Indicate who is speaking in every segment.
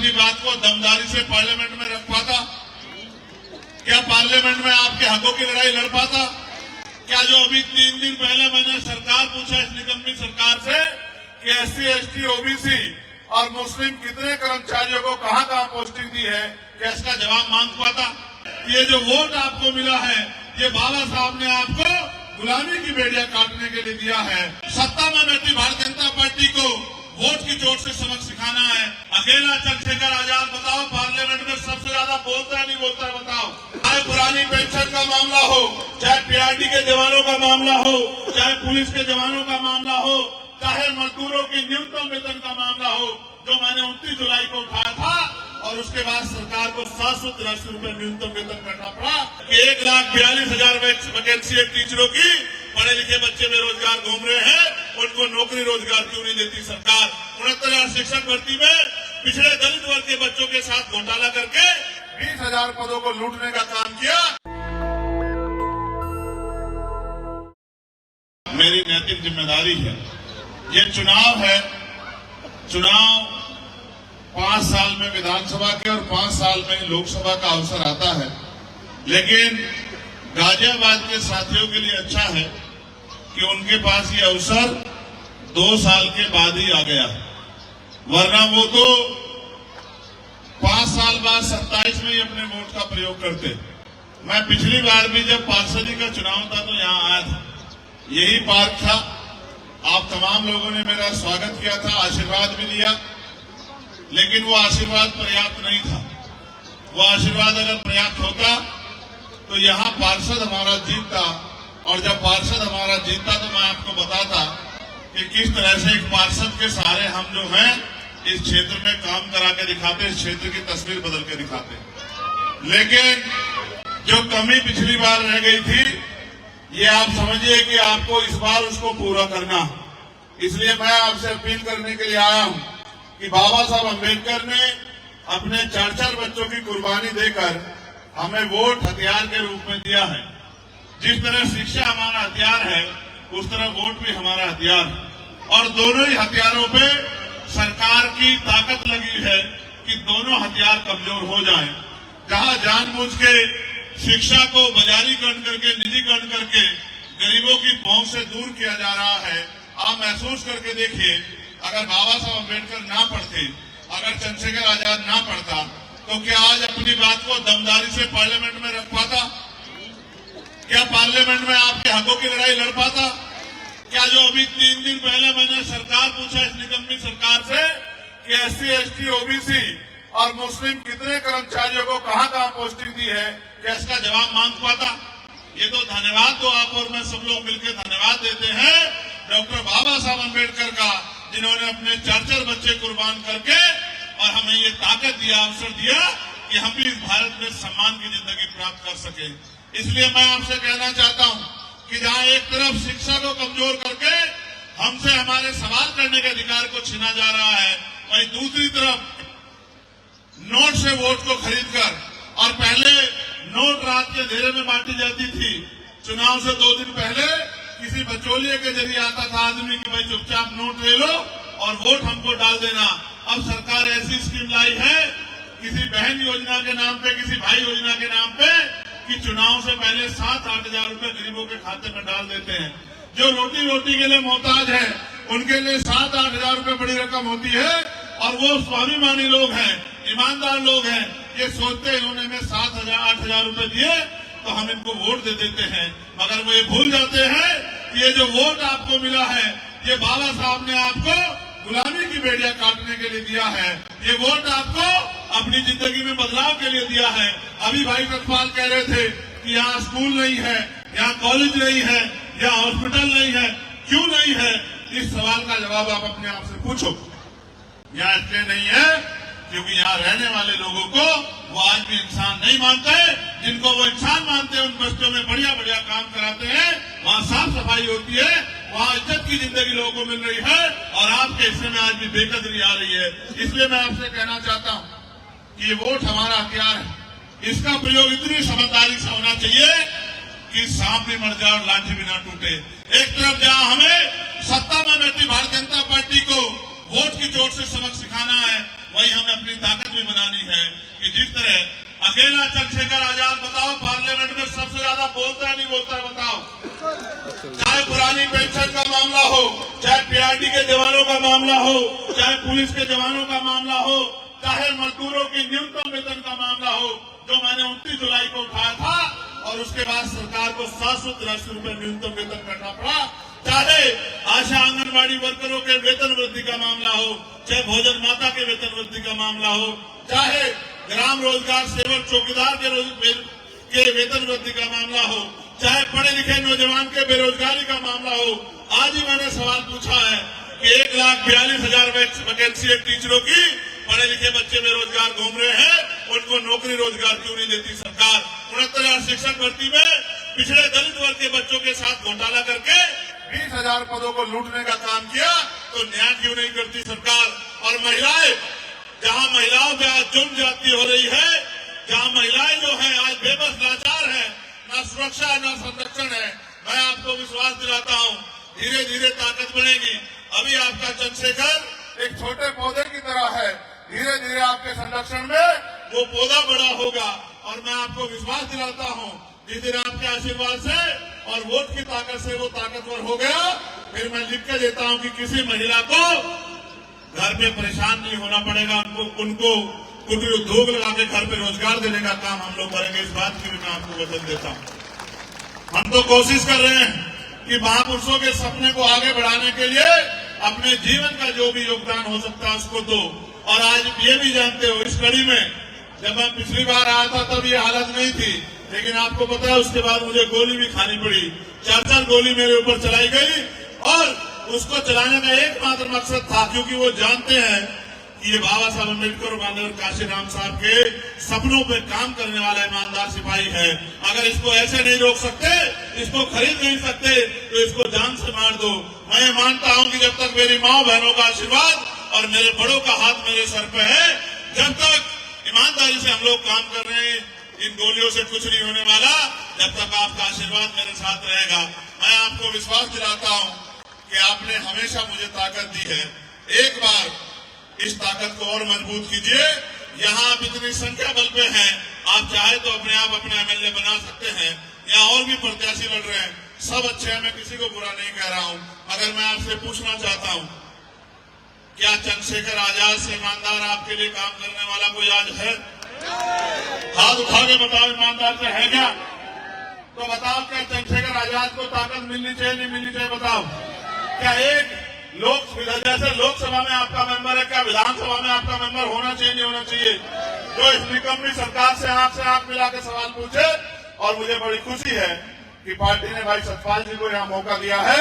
Speaker 1: अपनी बात को दमदारी से पार्लियामेंट में रख पाता? क्या पार्लियामेंट में आपके हकों की लड़ाई लड़ पाता? क्या जो अभी 3 दिन पहले मैंने सरकार पूछा इस निगम सरकार से कि SC, ST, OBC और मुस्लिम कितने कर्मचारियों को कहां कहां पोस्टिंग दी है, क्या इसका जवाब मांग पाता? ये जो वोट आपको मिला है, ये बाबा साहब ने आपको गुलामी की बेड़िया काटने के लिए दिया है। सत्ता में बैठी भारतीय जनता पार्टी को वोट की चोट से सबक सिखाना है। अकेला चंद्रशेखर आजाद बताओ पार्लियामेंट में सबसे ज्यादा बोलता है नहीं बोलता है? बताओ। चाहे पुरानी पेंशन का मामला हो, चाहे PRD के जवानों का मामला हो, चाहे पुलिस के जवानों का मामला हो, चाहे मजदूरों की न्यूनतम वेतन का मामला हो, जो मैंने 29 जुलाई को उठाया था और उसके बाद सरकार को 783 रुपए न्यूनतम वेतन करना पड़ा कि 1,42,000 वैकेंसी टीचरों की, पढ़े लिखे बच्चे बेरोजगार घूम रहे हैं, उनको नौकरी रोजगार क्यों नहीं देती सरकार? 69,000 शिक्षक भर्ती में पिछड़े दलित वर्ग के बच्चों के साथ घोटाला करके 20,000 पदों को लूटने का काम किया। मेरी नैतिक जिम्मेदारी है। ये चुनाव है, चुनाव 5 साल में विधानसभा के और 5 साल में लोकसभा का अवसर आता है, लेकिन गाजियाबाद के साथियों के लिए अच्छा है कि उनके पास ये अवसर 2 साल के बाद ही आ गया, वरना वो तो 5 साल बाद 27 में ही अपने वोट का प्रयोग करते। मैं पिछली बार भी जब पार्षदी का चुनाव था तो यहाँ आया था, यही पार्क था। आप तमाम लोगों ने मेरा स्वागत किया था, आशीर्वाद भी लिया, लेकिन वो आशीर्वाद पर्याप्त नहीं था। वो आशीर्वाद अगर पर्याप्त होता तो यहाँ पार्षद हमारा जीतता, और जब पार्षद हमारा जीतता तो मैं आपको बताता कि किस तरह से एक पार्षद के सहारे हम जो हैं इस क्षेत्र में काम करा के दिखाते, इस क्षेत्र की तस्वीर बदल के दिखाते। लेकिन जो कमी पिछली बार रह गई थी, ये आप समझिए कि आपको इस बार उसको पूरा करना। इसलिए मैं आपसे अपील करने के लिए आया हूं कि बाबा साहब अम्बेडकर ने अपने 4-4 बच्चों की कुर्बानी देकर हमें वोट हथियार के रूप में दिया है। जिस तरह शिक्षा हमारा हथियार है, उस तरह वोट भी हमारा हथियार है, और दोनों ही हथियारों पे सरकार की ताकत लगी है कि दोनों हथियार कमजोर हो जाएं। जहां जानबूझ के शिक्षा को बाजारीकरण करके, निजीकरण करके गरीबों की पहुंच से दूर किया जा रहा है, आप महसूस करके देखिए, अगर बाबा साहब अम्बेडकर ना पढ़ते, अगर चंद्रशेखर आजाद ना पढ़ता, तो क्या आज अपनी बात को दमदारी से पार्लियामेंट में रख पाता? क्या पार्लियामेंट में आपके हकों की लड़ाई लड़ पाता? क्या जो अभी 3 दिन पहले मैंने सरकार पूछा इस निगम सरकार से कि SC, ST, OBC और मुस्लिम कितने कर्मचारियों को कहां कहां पोस्टिंग दी है, क्या इसका जवाब मांग पाता? ये तो धन्यवाद तो आप और मैं सब लोग मिलकर धन्यवाद देते हैं डॉक्टर बाबा साहब अम्बेडकर का, जिन्होंने अपने 4-4 बच्चे कुर्बान करके और हमें ये ताकत दिया, अवसर दिया कि हम भी इस भारत में सम्मान की जिंदगी प्राप्त कर सके। इसलिए मैं आपसे कहना चाहता हूं कि जहां एक तरफ शिक्षा को कमजोर करके हमसे हमारे सवाल करने के अधिकार को छीना जा रहा है, वहीं दूसरी तरफ नोट से वोट को खरीदकर, और पहले नोट रात के अंधेरे में बांटी जाती थी, चुनाव से 2 दिन पहले किसी बचौलिए के जरिए आता था आदमी कि भाई चुपचाप नोट ले लो और वोट हमको डाल देना। अब सरकार ऐसी स्कीम लाई है किसी बहन योजना के नाम पे, किसी भाई योजना के नाम पे, कि चुनाव से पहले 7-8 हजार रुपए गरीबों के खाते में डाल देते हैं। जो रोटी के लिए मोहताज है, उनके लिए 7-8 हजार रुपए बड़ी रकम होती है, और वो स्वाभिमानी लोग हैं, ईमानदार लोग हैं, ये सोचते हैं इन्होंने हमें 7-8 हजार रुपए दिए तो हम इनको वोट दे देते हैं, मगर वो ये भूल जाते हैं कि ये जो वोट आपको मिला है, ये बाबा साहब ने आपको गुलामी की बेड़िया काटने के लिए दिया है। ये वोट आपको अपनी जिंदगी में बदलाव के लिए दिया है। अभी भाई सतपाल कह रहे थे कि यहाँ स्कूल नहीं है, यहाँ कॉलेज नहीं है, यहाँ हॉस्पिटल नहीं है। क्यों नहीं है? इस सवाल का जवाब आप अपने आप से पूछो। यहाँ इसलिए नहीं है क्योंकि यहाँ रहने वाले लोगों को वो आज भी इंसान नहीं मानते। जिनको वो इंसान मानते हैं उन बस्तियों में बढ़िया बढ़िया काम कराते हैं, वहाँ साफ सफाई होती है, वहाँ इज्जत की जिंदगी लोगों को मिल रही है, और आपके हिस्से में आज भी बेकदरी आ रही है। इसलिए मैं आपसे कहना चाहता हूँ कि ये वोट हमारा हथियार है, इसका प्रयोग इतनी समझदारी से होना चाहिए कि सांप भी मर जाए और लाठी भी ना टूटे। एक तरफ जहाँ हमें सत्ता में बैठी भारतीय जनता पार्टी को वोट की चोट से सबक सिखाना है, वही हमें अपनी ताकत भी बनानी है कि जिस तरह अकेला चंद्रशेखर आजाद, बताओ पार्लियामेंट में सबसे ज्यादा बोलता है नहीं बोलता है, बताओ। चाहे पुरानी पेंशन का मामला हो, चाहे पीआरडी के जवानों का मामला हो, चाहे पुलिस के जवानों का मामला हो, चाहे मजदूरों की न्यूनतम वेतन का मामला हो, जो मैंने 29 जुलाई को उठाया था और उसके बाद सरकार को 783 रुपए न्यूनतम वेतन करना पड़ा, चाहे आशा आंगनबाड़ी वर्करों के वेतन वृद्धि का मामला हो, चाहे भोजन माता के वेतन वृद्धि का मामला हो, चाहे ग्राम रोजगार सेवक चौकीदार के वेतन वृद्धि का मामला हो, चाहे पढ़े लिखे नौजवान के बेरोजगारी का मामला हो। आज ही मैंने सवाल पूछा है कि 1,42,000 वैकेंसी है टीचरों की, पढ़े लिखे बच्चे बेरोजगार घूम रहे हैं, उनको नौकरी रोजगार क्यों नहीं देती सरकार? 69,000 शिक्षक भर्ती में पिछड़े दलित वर्ग के बच्चों के साथ घोटाला करके 20,000 पदों को लूटने का काम किया, तो न्याय क्यों नहीं करती सरकार? और महिलाएं, जहां महिलाओं पे आज जुर्म ज्यादती हो रही है, जहां महिलाएं जो है आज बेबस लाचार है, ना सुरक्षा है ना संरक्षण है, मैं आपको विश्वास दिलाता हूं धीरे धीरे ताकत बनेगी। अभी आपका चंद्रशेखर एक छोटे पौधे की तरह है, धीरे धीरे आपके संरक्षण में वो पौधा बड़ा होगा। और मैं आपको विश्वास दिलाता हूं जिस दिन आपके आशीर्वाद से और वोट की ताकत से वो ताकतवर हो गया, फिर मैं लिख के देता हूं कि किसी महिला को घर पे परेशान नहीं होना पड़ेगा, उनको कुटीर उद्योग लगा के घर पे रोजगार देने का काम हम लोग करेंगे। इस बात की भी मैं आपको वचन देता हूं। हम तो कोशिश कर रहे हैं कि महापुरुषों के सपने को आगे बढ़ाने के लिए अपने जीवन का जो भी योगदान हो सकता है उसको दो। और आज ये भी जानते हो, इस कड़ी में जब मैं पिछली बार आया था तब ये हालत नहीं थी, लेकिन आपको पता है उसके बाद मुझे गोली भी खानी पड़ी। 4 गोली मेरे ऊपर चलाई गई और उसको चलाने का एकमात्र मकसद था, क्योंकि वो जानते हैं कि ये बाबा साहब अम्बेडकर और काशीराम साहब के सपनों पे काम करने वाला ईमानदार सिपाही है। अगर इसको ऐसे नहीं रोक सकते, इसको खरीद नहीं सकते, तो इसको जान से मार दो। मैं मानता हूं कि जब तक मेरी माँ बहनों का आशीर्वाद और मेरे बड़ों का हाथ मेरे सर पे है, जब तक ईमानदारी से हम लोग काम कर रहे हैं, इन गोलियों से कुछ नहीं होने वाला। जब तक आपका आशीर्वाद मेरे साथ रहेगा, मैं आपको विश्वास दिलाता हूं कि आपने हमेशा मुझे ताकत दी है। एक बार इस ताकत को और मजबूत कीजिए। यहाँ आप इतनी संख्या बल पे हैं, आप चाहे तो अपने आप अपना एमएलए बना सकते हैं। यहाँ और भी प्रत्याशी लड़ रहे हैं, सब अच्छे हैं, मैं किसी को बुरा नहीं कह रहा हूँ। मगर मैं आपसे पूछना चाहता हूँ, क्या चंद्रशेखर आजाद से ईमानदार आपके लिए काम करने वाला कोई आज है? हाथ उठा के बताओ, ईमानदार से है क्या? तो बताओ, क्या चंद्रशेखर आजाद को ताकत मिलनी चाहिए नहीं मिलनी चाहिए? बताओ। क्या एक जैसे लोकसभा में आपका मेंबर है, क्या विधानसभा में आपका मेंबर होना चाहिए नहीं होना चाहिए? जो इस निकम्मी सरकार से आंख मिला के सवाल पूछे। और मुझे बड़ी खुशी है कि पार्टी ने भाई सतपाल जी को यहाँ मौका दिया है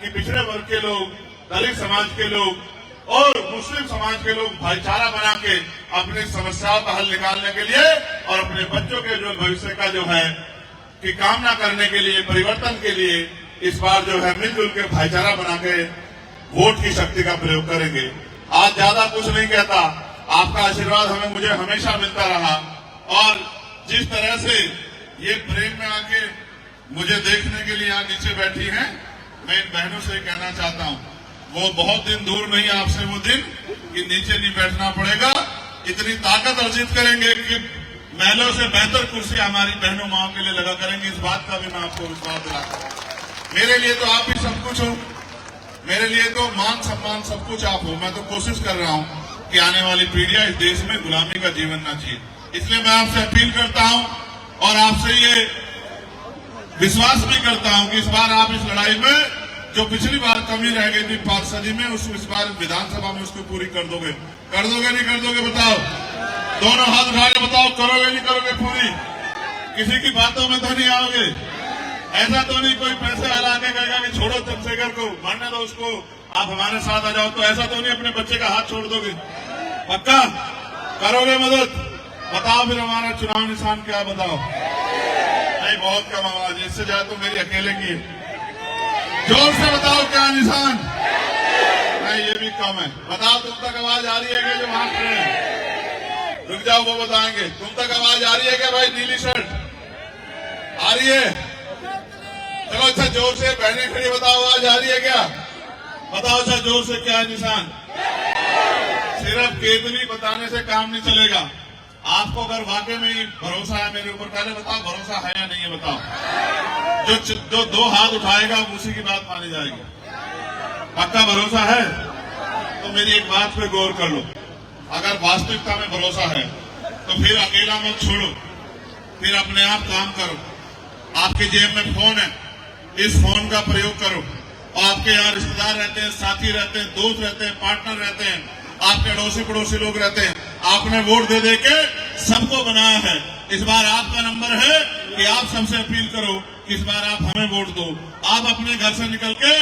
Speaker 1: कि पिछड़े वर्ग के लोग, दलित समाज के लोग और मुस्लिम समाज के लोग भाईचारा बना के अपनी समस्याओं का हल निकालने के लिए और अपने बच्चों के जो भविष्य का जो है की कामना करने के लिए, परिवर्तन के लिए इस बार जो है मिलजुल के भाईचारा बना के वोट की शक्ति का प्रयोग करेंगे। आज ज्यादा कुछ नहीं कहता, आपका आशीर्वाद मुझे हमेशा मिलता रहा। और जिस तरह से ये प्रेम में आके मुझे देखने के लिए यहाँ नीचे बैठी हैं, मैं इन बहनों से कहना चाहता हूँ, वो बहुत दिन दूर नहीं आपसे वो दिन कि नीचे नहीं बैठना पड़ेगा। इतनी ताकत अर्जित करेंगे कि महलों से बेहतर कुर्सी हमारी बहनों माओ के लिए लगा करेंगे। इस बात का भी मैं आपको विश्वास दिलाता हूँ। मेरे लिए तो आप ही सब कुछ हो, मेरे लिए तो मान सम्मान सब कुछ आप हो। मैं तो कोशिश कर रहा हूँ कि आने वाली पीढ़ियां इस देश में गुलामी का जीवन ना जिए। इसलिए मैं आपसे अपील करता हूँ और आपसे ये विश्वास भी करता हूँ कि इस बार आप इस लड़ाई में जो पिछली बार कमी रह गई थी पार्षदी में, इस बार विधानसभा में उसको पूरी कर दोगे नहीं कर दोगे? बताओ, दोनों हाथ उठा के बताओ, करोगे नहीं करोगे पूरी? किसी की बातों में तो नहीं आओगे? ऐसा तो नहीं कोई पैसे हला के कहेगा कि छोड़ो चंद्रशेखर को, मरने दो उसको, आप हमारे साथ आ जाओ? तो ऐसा तो नहीं अपने बच्चे का हाथ छोड़ दोगे? पक्का करोगे मदद? बताओ फिर हमारा चुनाव निशान क्या? बताओ। नहीं, बहुत कम आवाज, इससे ज्यादा तो मेरी अकेले की है। जोर से बताओ क्या निशान? नहीं, ये भी कम है। बताओ, तुम तक आवाज आ रही है क्या? जो वहां खड़े हैं, रुक जाओ, वो बताएंगे। तुम तक आवाज आ रही है क्या भाई? नीली शर्ट आ रही है? चलो अच्छा, जोर से बहने खड़ी, बताओ आवाज आ रही है क्या? बताओ अच्छा जोर से, क्या है निशान? सिर्फ केतली बताने से काम नहीं चलेगा। आपको अगर वाकई में भरोसा है मेरे ऊपर, पहले बताओ भरोसा है या नहीं है, बताओ। जो 2 हाथ उठाएगा उसी की बात मानी जाएगी। पक्का भरोसा है? तो मेरी एक बात पे गौर कर लो, अगर वास्तविकता में भरोसा है तो फिर अकेला मत छोड़ो, फिर अपने आप काम करो। आपके जेब में फोन है, इस फोन का प्रयोग करो। आपके यहाँ रिश्तेदार रहते हैं, साथी रहते हैं, दोस्त रहते हैं, पार्टनर रहते हैं, आपके अड़ोसी पड़ोसी लोग रहते हैं। आपने वोट दे के सबको बनाया है। इस बार आपका नंबर है कि आप सबसे अपील करो कि इस बार आप हमें वोट दो। आप अपने घर से निकल के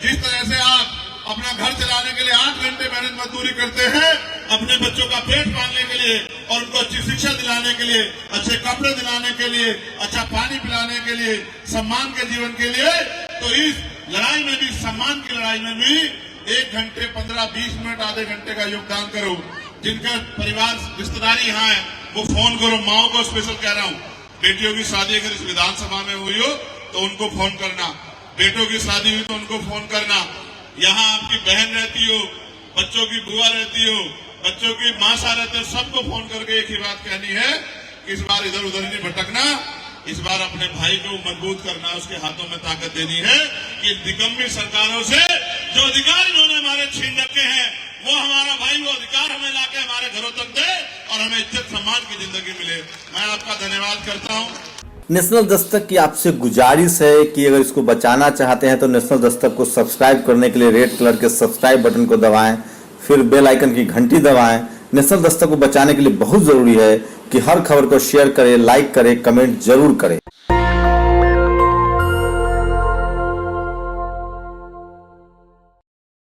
Speaker 1: जिस तरह से आप अपना घर चलाने के लिए 8 घंटे मेहनत मजदूरी करते हैं, अपने बच्चों का पेट पालने के लिए और उनको अच्छी शिक्षा दिलाने के लिए, अच्छे कपड़े दिलाने के लिए, अच्छा पानी पिलाने के लिए, सम्मान के जीवन के लिए, तो इस लड़ाई में भी, सम्मान की लड़ाई में भी 1 घंटे 15-20 मिनट, आधे घंटे का योगदान करो। जिनका परिवार रिश्तेदारी यहाँ है वो फोन करो। माओ को स्पेशल कह रहा हूँ, बेटियों की शादी अगर इस विधानसभा में हुई हो तो उनको फोन करना, बेटों की शादी हुई तो उनको फोन करना। यहाँ आपकी बहन रहती हो, बच्चों की बुआ रहती हो, बच्चों की मासा रहते हो, सबको फोन करके एक ही बात कहनी है कि इस बार इधर उधर नहीं भटकना, इस बार अपने भाई को मजबूत करना, उसके हाथों में ताकत देनी है कि निकम्मी सरकारों से जो अधिकार इन्होंने हमारे छीन रखे हैं, वो हमारा भाई वो अधिकार हमें लाके हमारे घरों तक दे और हमें इज्जत सम्मान की जिंदगी मिले। मैं आपका धन्यवाद करता हूँ।
Speaker 2: नेशनल दस्तक की आपसे गुजारिश है कि अगर इसको बचाना चाहते हैं तो नेशनल दस्तक को सब्सक्राइब करने के लिए रेड कलर के सब्सक्राइब बटन को दबाएं, फिर बेल आइकन की घंटी दबाएं। नेशनल दस्तक को बचाने के लिए बहुत जरूरी है कि हर खबर को शेयर करें, लाइक करें, कमेंट जरूर करें।